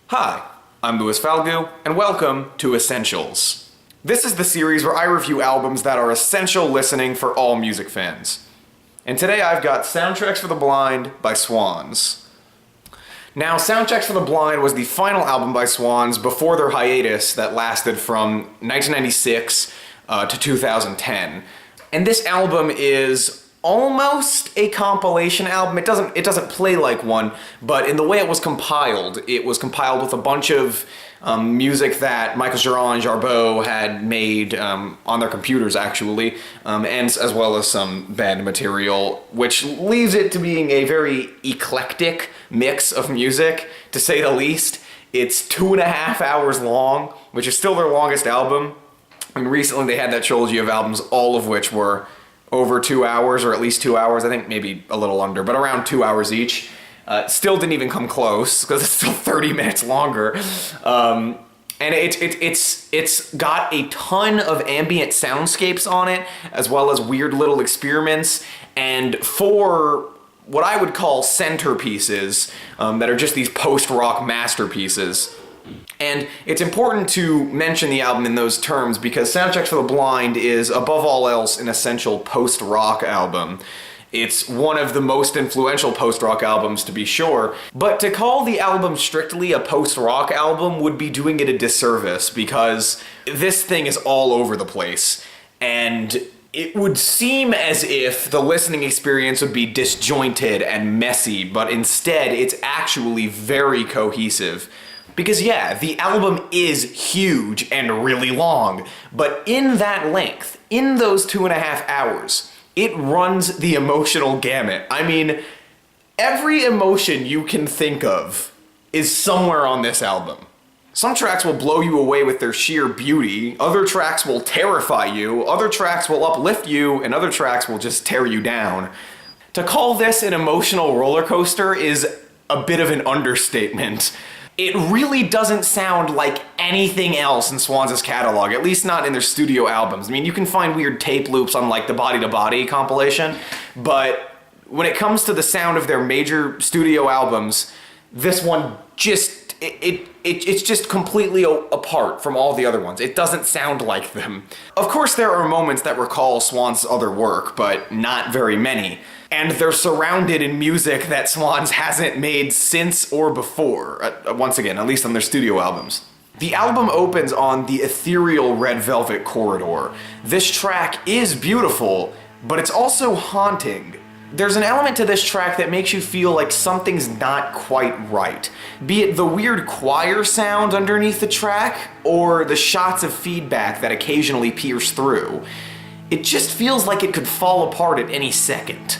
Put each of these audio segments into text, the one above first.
Hi, I'm Louis Falgu, and welcome to Essentials. This is the series where I review albums that are essential listening for all music fans. And today I've got Soundtracks for the Blind by Swans. Now, Soundtracks for the Blind was the final album by Swans before their hiatus that lasted from 1996 to 2010. And this album is almost a compilation album. It doesn't play like one, but in the way it was compiled with a bunch of music that Michael Jarre and Jarboe had made on their computers, actually, and as well as some band material, which leaves it to being a very eclectic mix of music, to say the least. It's 2.5 hours long, which is still their longest album. And recently they had that trilogy of albums, all of which were over 2 hours, or at least 2 hours. I think maybe a little under, but around 2 hours each. Still didn't even come close, because it's still 30 minutes longer. And it's got a ton of ambient soundscapes on it, as well as weird little experiments, and 4 what I would call centerpieces that are just these post-rock masterpieces. And it's important to mention the album in those terms because Soundtracks for the Blind is, above all else, an essential post-rock album. It's one of the most influential post-rock albums, to be sure, but to call the album strictly a post-rock album would be doing it a disservice because this thing is all over the place, and it would seem as if the listening experience would be disjointed and messy, but instead it's actually very cohesive. Because yeah, the album is huge and really long, but in that length, in those 2.5 hours, it runs the emotional gamut. I mean, every emotion you can think of is somewhere on this album. Some tracks will blow you away with their sheer beauty, other tracks will terrify you, other tracks will uplift you, and other tracks will just tear you down. To call this an emotional roller coaster is a bit of an understatement. It really doesn't sound like anything else in Swans' catalog, at least not in their studio albums. I mean, you can find weird tape loops on like the Body to Body compilation, but when it comes to the sound of their major studio albums, this one just, it's just completely apart from all the other ones. It doesn't sound like them. Of course, there are moments that recall Swans' other work, but not very many. And they're surrounded in music that Swans hasn't made since or before, once again, at least on their studio albums. The album opens on the ethereal Red Velvet Corridor. This track is beautiful, but it's also haunting. There's an element to this track that makes you feel like something's not quite right. Be it the weird choir sound underneath the track, or the shots of feedback that occasionally pierce through. It just feels like it could fall apart at any second.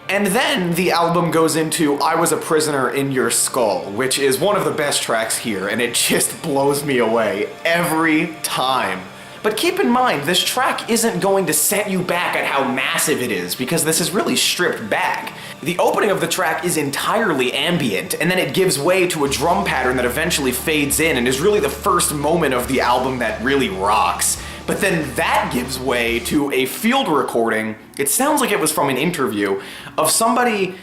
And then the album goes into I Was a Prisoner in Your Skull, which is one of the best tracks here, and it just blows me away every time. But keep in mind, this track isn't going to set you back at how massive it is, because this is really stripped back. The opening of the track is entirely ambient, and then it gives way to a drum pattern that eventually fades in and is really the first moment of the album that really rocks. But then that gives way to a field recording, it sounds like it was from an interview, of somebody,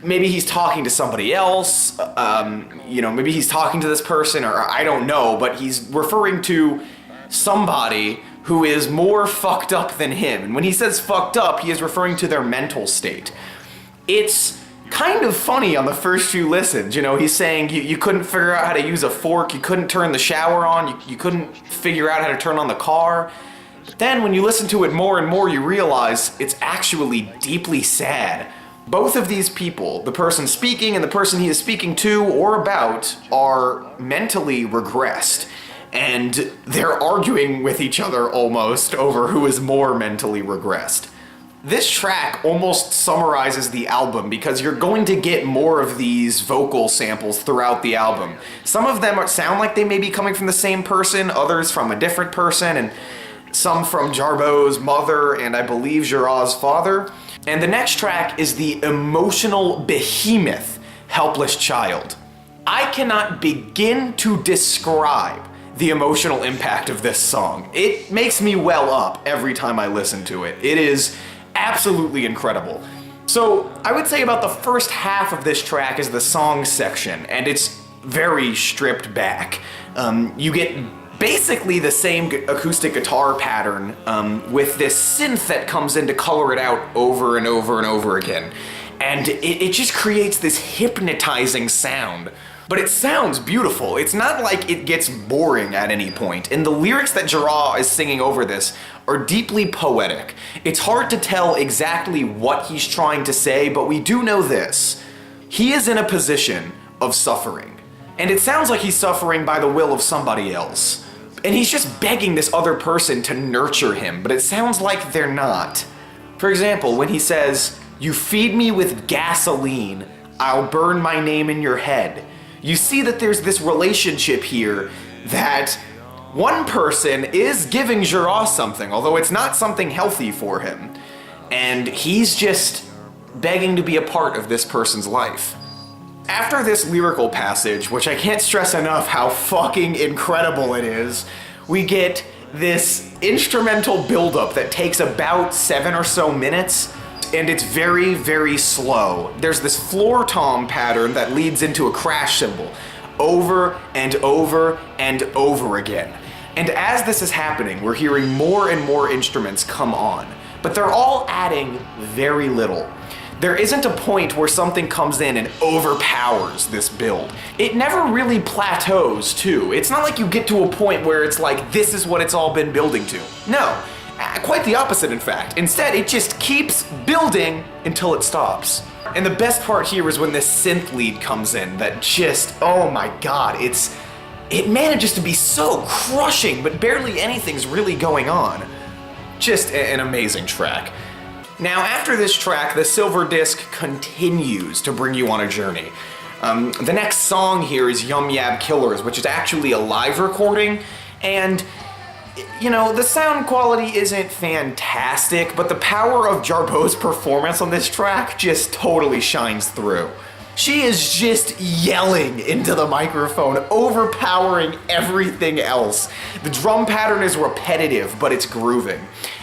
maybe he's talking to somebody else, maybe he's talking to this person, or I don't know, but he's referring to somebody who is more fucked up than him. And when he says fucked up, he is referring to their mental state. It's kind of funny on the first few listens. He's saying you couldn't figure out how to use a fork, you couldn't turn the shower on, you couldn't figure out how to turn on the car. But then when you listen to it more and more, you realize it's actually deeply sad. Both of these people, the person speaking and the person he is speaking to or about, are mentally regressed. And they're arguing with each other almost over who is more mentally regressed. This track almost summarizes the album because you're going to get more of these vocal samples throughout the album. Some of them sound like they may be coming from the same person, others from a different person, and some from Jarboe's mother and I believe Jarre's father. And the next track is the emotional behemoth, Helpless Child. I cannot begin to describe the emotional impact of this song. It makes me well up every time I listen to it. It is absolutely incredible. So I would say about the first half of this track is the song section, and it's very stripped back. You get basically the same acoustic guitar pattern with this synth that comes in to color it out over and over and over again. And it just creates this hypnotizing sound. But it sounds beautiful. It's not like it gets boring at any point. And the lyrics that Gerard is singing over this are deeply poetic. It's hard to tell exactly what he's trying to say, but we do know this. He is in a position of suffering. And it sounds like he's suffering by the will of somebody else. And he's just begging this other person to nurture him, but it sounds like they're not. For example, when he says, "You feed me with gasoline, I'll burn my name in your head." You see that there's this relationship here that one person is giving Gerard something, although it's not something healthy for him. And he's just begging to be a part of this person's life. After this lyrical passage, which I can't stress enough how fucking incredible it is, we get this instrumental buildup that takes about 7 or so minutes, and it's very, very slow. There's this floor tom pattern that leads into a crash cymbal over and over and over again. And as this is happening, we're hearing more and more instruments come on, but they're all adding very little. There isn't a point where something comes in and overpowers this build. It never really plateaus, too. It's not like you get to a point where it's like, this is what it's all been building to. No, quite the opposite, in fact. Instead, it just keeps building until it stops. And the best part here is when this synth lead comes in that just, oh my god, it manages to be so crushing, but barely anything's really going on. Just an amazing track. Now, after this track, the silver disc continues to bring you on a journey. The next song here is Yum Yab Killers, which is actually a live recording, and you know, the sound quality isn't fantastic, but the power of Jarbo's performance on this track just totally shines through. She is just yelling into the microphone, overpowering everything else. The drum pattern is repetitive, but it's grooving.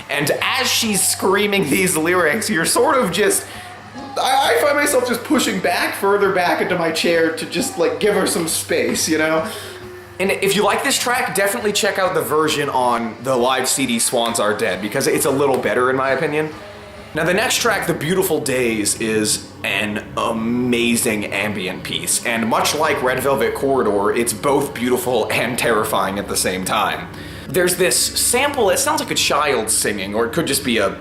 And as she's screaming these lyrics, you're sort of just... I find myself just pushing further back into my chair to just like give her some space, you know? And if you like this track, definitely check out the version on the live CD Swans Are Dead, because it's a little better in my opinion. Now the next track, The Beautiful Days, is an amazing ambient piece, and much like Red Velvet Corridor, it's both beautiful and terrifying at the same time. There's this sample, it sounds like a child singing, or it could just be a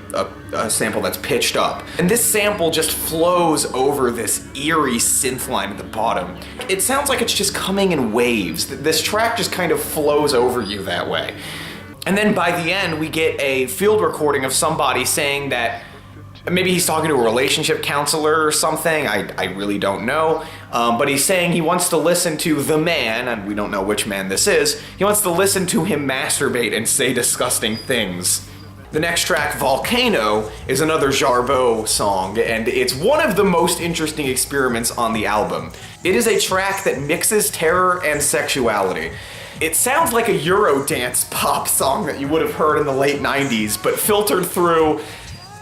sample that's pitched up. And this sample just flows over this eerie synth line at the bottom. It sounds like it's just coming in waves. This track just kind of flows over you that way. And then by the end, we get a field recording of somebody saying that maybe he's talking to a relationship counselor or something, I really don't know. But he's saying he wants to listen to the man, and we don't know which man this is, he wants to listen to him masturbate and say disgusting things. The next track, Volcano, is another Jarbo song, and it's one of the most interesting experiments on the album. It is a track that mixes terror and sexuality. It sounds like a Eurodance pop song that you would have heard in the late 90s, but filtered through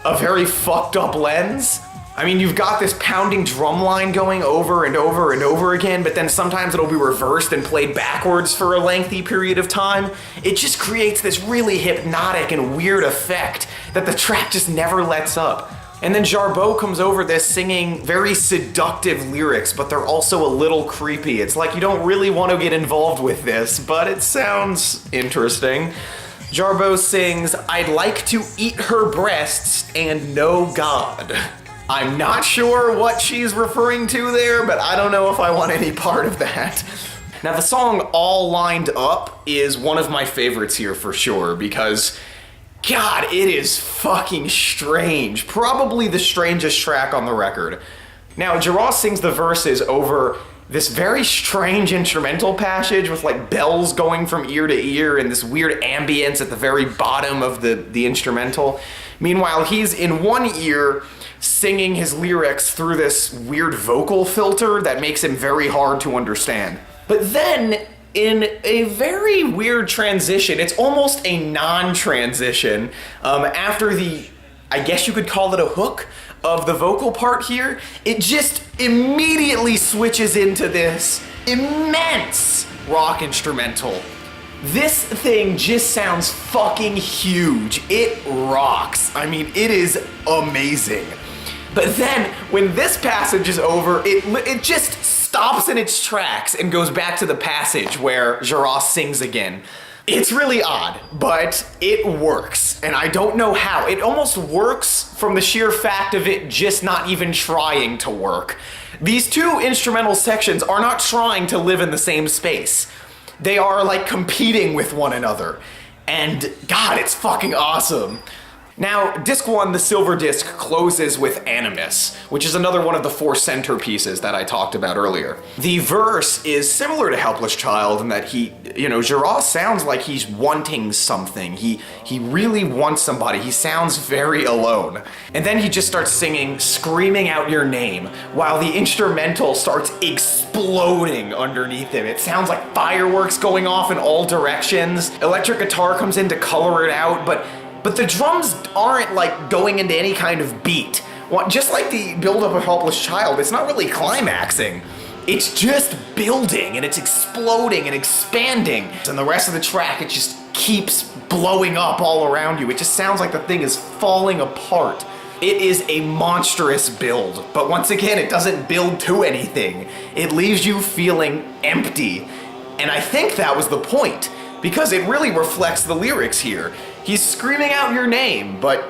a very fucked up lens. I mean, you've got this pounding drum line going over and over and over again, but then sometimes it'll be reversed and played backwards for a lengthy period of time. It just creates this really hypnotic and weird effect that the track just never lets up. And then Jarbo comes over this singing very seductive lyrics, but they're also a little creepy. It's like you don't really want to get involved with this, but it sounds interesting. Jarbo sings, "I'd like to eat her breasts and know God." I'm not sure what she's referring to there, but I don't know if I want any part of that. Now the song All Lined Up is one of my favorites here for sure, because God, it is fucking strange. Probably the strangest track on the record. Now Gerard sings the verses over this very strange instrumental passage with like bells going from ear to ear and this weird ambience at the very bottom of the instrumental. Meanwhile, he's in one ear singing his lyrics through this weird vocal filter that makes him very hard to understand. But then, in a very weird transition, it's almost a non-transition, after the, I guess you could call it a hook, of the vocal part here, it just immediately switches into this immense rock instrumental. This thing just sounds fucking huge. It rocks. I mean, it is amazing. But then, when this passage is over, it just stops in its tracks and goes back to the passage where Gérard sings again. It's really odd, but it works, and I don't know how. It almost works from the sheer fact of it just not even trying to work. These two instrumental sections are not trying to live in the same space. They are like competing with one another. And God, it's fucking awesome. Now, disc 1, the silver disc, closes with Animus, which is another one of the 4 centerpieces that I talked about earlier. The verse is similar to Helpless Child in that Gérard sounds like he's wanting something. He really wants somebody. He sounds very alone. And then he just starts singing, screaming out your name, while the instrumental starts exploding underneath him. It sounds like fireworks going off in all directions. Electric guitar comes in to color it out, but the drums aren't like going into any kind of beat. Just like the build-up of Helpless Child, it's not really climaxing. It's just building and it's exploding and expanding. And the rest of the track, it just keeps blowing up all around you. It just sounds like the thing is falling apart. It is a monstrous build, but once again, it doesn't build to anything. It leaves you feeling empty. And I think that was the point, because it really reflects the lyrics here. He's screaming out your name, but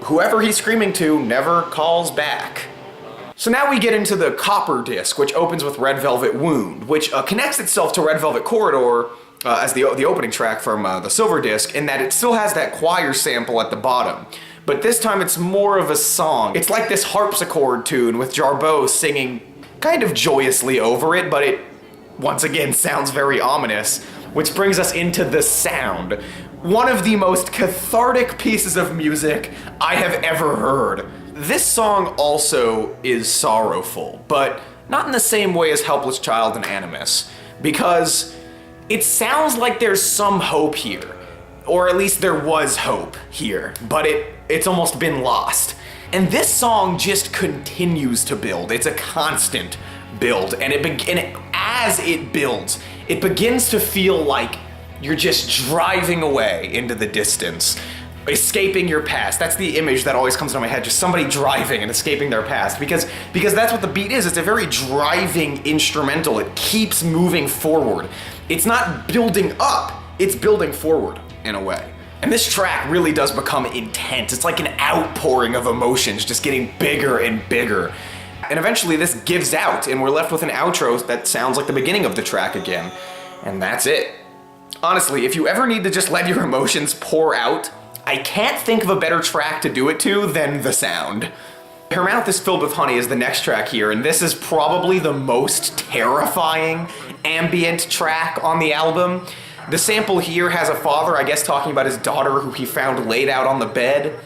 whoever he's screaming to never calls back. So now we get into the copper disc, which opens with Red Velvet Wound, which connects itself to Red Velvet Corridor as the opening track from the silver disc, in that it still has that choir sample at the bottom. But this time it's more of a song. It's like this harpsichord tune with Jarboe singing kind of joyously over it, but it once again sounds very ominous, which brings us into The Sound. One of the most cathartic pieces of music I have ever heard. This song also is sorrowful, but not in the same way as Helpless Child and Animus, because it sounds like there's some hope here, or at least there was hope here, but it's almost been lost. And this song just continues to build. It's a constant build, and as it builds, it begins to feel like you're just driving away into the distance, escaping your past. That's the image that always comes into my head, just somebody driving and escaping their past, because that's what the beat is. It's a very driving instrumental. It keeps moving forward. It's not building up, it's building forward in a way. And this track really does become intense. It's like an outpouring of emotions, just getting bigger and bigger. And eventually this gives out, and we're left with an outro that sounds like the beginning of the track again. And that's it. Honestly, if you ever need to just let your emotions pour out, I can't think of a better track to do it to than The Sound. Her Mouth is Filled with Honey is the next track here, and this is probably the most terrifying ambient track on the album. The sample here has a father, I guess, talking about his daughter who he found laid out on the bed.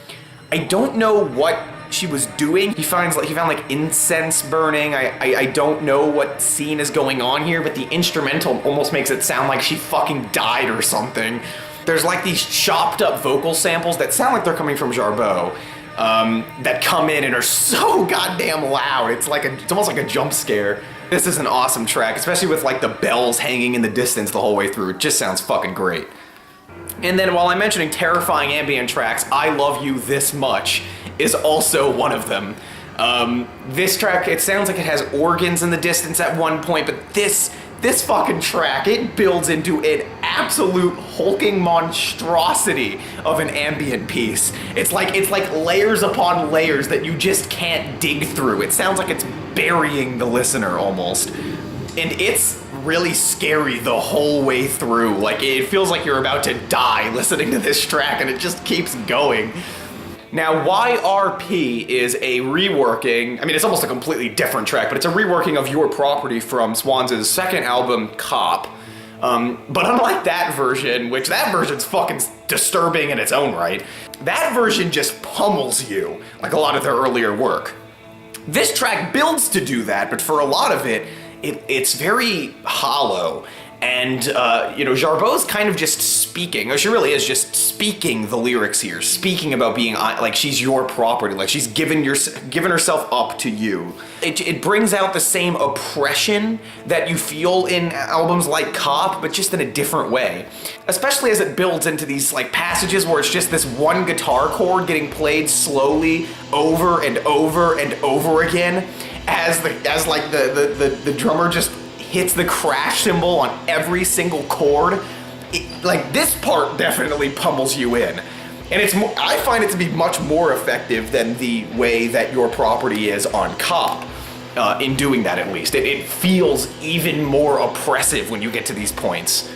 I don't know what she was doing. He found like incense burning. I don't know what scene is going on here, but the instrumental almost makes it sound like she fucking died or something. There's like these chopped up vocal samples that sound like they're coming from Jarboe, that come in and are so goddamn loud. It's almost like a jump scare. This is an awesome track, especially with like the bells hanging in the distance the whole way through. It just sounds fucking great. And then while I'm mentioning terrifying ambient tracks, I Love You This Much is also one of them. This track, it sounds like it has organs in the distance at one point, but this fucking track, it builds into an absolute hulking monstrosity of an ambient piece. It's like layers upon layers that you just can't dig through. It sounds like it's burying the listener almost. And it's really scary the whole way through. Like, it feels like you're about to die listening to this track, and it just keeps going. Now, YRP is a reworking, I mean, it's almost a completely different track, but it's a reworking of Your Property from Swans' second album, Cop. But unlike that version's fucking disturbing in its own right, that version just pummels you, like a lot of their earlier work. This track builds to do that, but for a lot of it, it's very hollow, And, Jarbot's kind of just speaking, or she really is just speaking the lyrics here, speaking about being, like, she's your property, like she's given herself up to you. It brings out the same oppression that you feel in albums like Cop, but just in a different way. Especially as it builds into these, like, passages where it's just this one guitar chord getting played slowly over and over and over again, as the drummer just hits the crash cymbal on every single chord. This part definitely pummels you in. And I find it to be much more effective than the way that Your Property is on Cop, in doing that at least. It feels even more oppressive when you get to these points.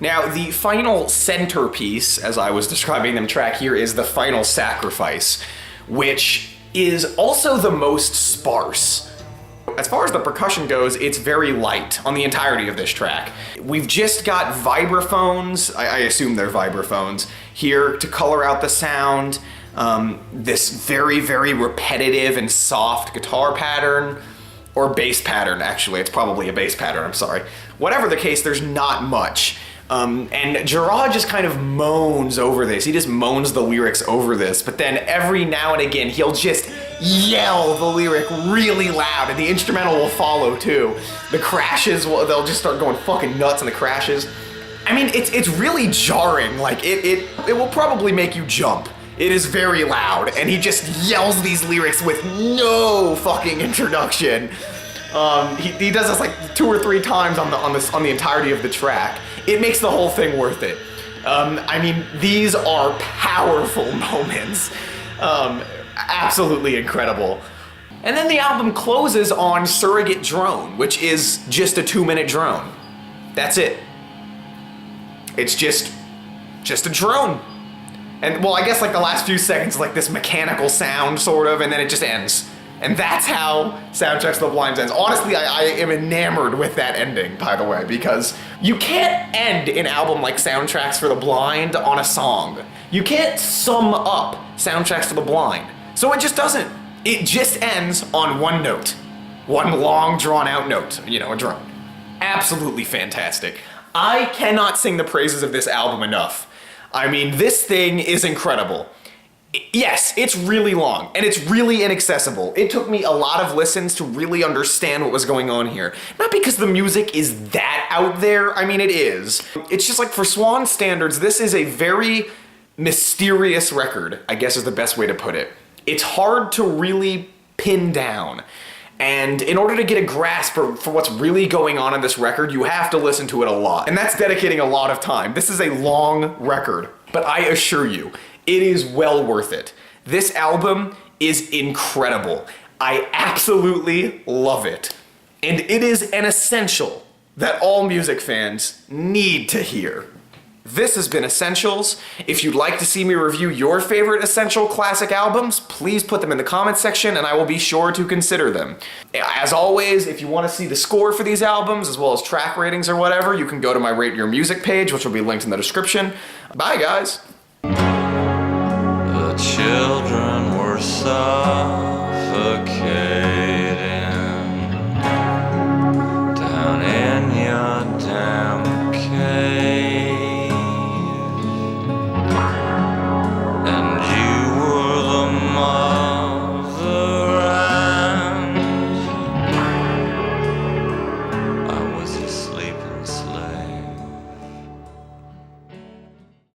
Now, the final centerpiece, as I was describing them track here, is The Final Sacrifice, which is also the most sparse. As far as the percussion goes, it's very light on the entirety of this track. We've just got vibraphones, I assume they're vibraphones, here to color out the sound. This very, very repetitive and soft guitar pattern, or bass pattern, actually. It's probably a bass pattern, I'm sorry. Whatever the case, there's not much. And Gerard just kind of moans over this. He just moans the lyrics over this, but then every now and again, he'll just yell the lyric really loud, and the instrumental will follow too. The crashes, they'll just start going fucking nuts in the crashes. I mean, it's really jarring. Like, it will probably make you jump. It is very loud, and he just yells these lyrics with no fucking introduction. He does this like 2 or 3 times on the entirety of the track. It makes the whole thing worth it. I mean, these are powerful moments. Absolutely incredible. And then the album closes on Surrogate Drone, which is just a 2-minute drone. That's it. It's just a drone. And, well, I guess like the last few seconds, like this mechanical sound, sort of, and then it just ends. And that's how Soundtracks to the Blind ends. Honestly, I am enamored with that ending, by the way, because you can't end an album like Soundtracks for the Blind on a song. You can't sum up Soundtracks to the Blind. So it just doesn't. It just ends on one note. One long, drawn-out note. A drone. Absolutely fantastic. I cannot sing the praises of this album enough. I mean, this thing is incredible. Yes, it's really long, and it's really inaccessible. It took me a lot of listens to really understand what was going on here. Not because the music is that out there, I mean, it is. It's just like, for Swans standards, this is a very mysterious record, I guess is the best way to put it. It's hard to really pin down. And in order to get a grasp for what's really going on in this record, you have to listen to it a lot. And that's dedicating a lot of time. This is a long record, but I assure you, it is well worth it. This album is incredible. I absolutely love it. And it is an essential that all music fans need to hear. This has been Essentials. If you'd like to see me review your favorite Essential classic albums, please put them in the comments section and I will be sure to consider them. As always, if you want to see the score for these albums, as well as track ratings or whatever, you can go to my Rate Your Music page, which will be linked in the description. Bye, guys. The children were soft.